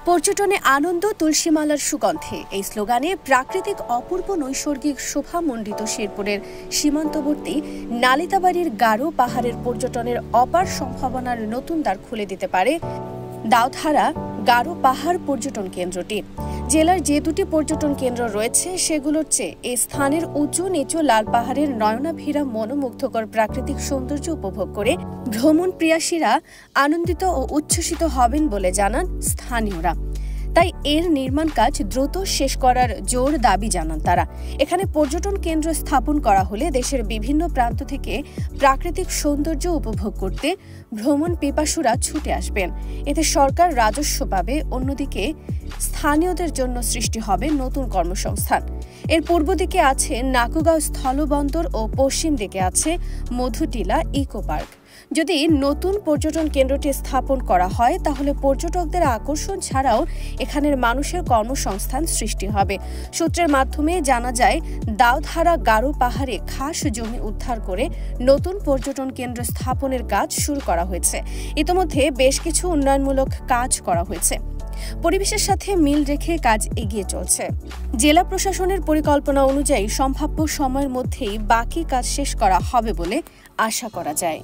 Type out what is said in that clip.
পর্যটনে আনন্দ তুলসীমালার সুগন্ধে এই স্লোগানে প্রাকৃতিক অপূর্ব নৈসর্গিক শোভামণ্ডিত শেরপুরের সীমান্তবর্তী নালিতাবাড়ির গারো পাহাড়ের পর্যটনের অপার সম্ভাবনার নতুন দ্বার খুলে দিতে পারে দাউদহারা গারো পাহাড় পর্যটন কেন্দ্রটি। জেলার যে দুটি পর্যটন কেন্দ্র রয়েছে সেগুলোর চেয়ে এই স্থানের উঁচু নিচু লাল পাহাড়ের নয়নাভিরা মনোমুগ্ধকর প্রাকৃতিক সৌন্দর্য উপভোগ করে ভ্রমণ প্রিয়াসীরা আনন্দিত ও উচ্ছ্বসিত হবেন বলে জানান স্থানীয়রা। তাই এর নির্মাণ কাজ দ্রুত শেষ করার জোর দাবি জানান তারা। এখানে পর্যটন কেন্দ্র স্থাপন করা হলে দেশের বিভিন্ন প্রান্ত থেকে প্রাকৃতিক সৌন্দর্য উপভোগ করতে ভ্রমণ পিপাসুরা ছুটে আসবেন। এতে সরকার রাজস্ব পাবে, অন্যদিকে স্থানীয়দের জন্য সৃষ্টি হবে নতুন কর্মসংস্থান। এর পূর্ব দিকে আছে নাকুগাঁও স্থলবন্দর ও পশ্চিম দিকে আছে মধুটিলা ইকো পার্ক। যদি নতুন পর্যটন কেন্দ্রটি স্থাপন করা হয় তাহলে পর্যটকদের আকর্ষণ ছাড়াও এখানের মানুষের কর্মসংস্থান সৃষ্টি হবে। সূত্রের মাধ্যমে জানা যায়, দাউদহারা গারো পাহাড়ে খাস জমি উদ্ধার করে নতুন পর্যটন কেন্দ্র স্থাপনের কাজ শুরু করা হয়েছে। ইতোমধ্যে বেশ কিছু উন্নয়নমূলক কাজ করা হয়েছে। পরিবেশের সাথে মিল রেখে কাজ এগিয়ে চলছে। জেলা প্রশাসনের পরিকল্পনা অনুযায়ী সম্ভাব্য সময়ের মধ্যেই বাকি কাজ শেষ করা হবে বলে আশা করা যায়।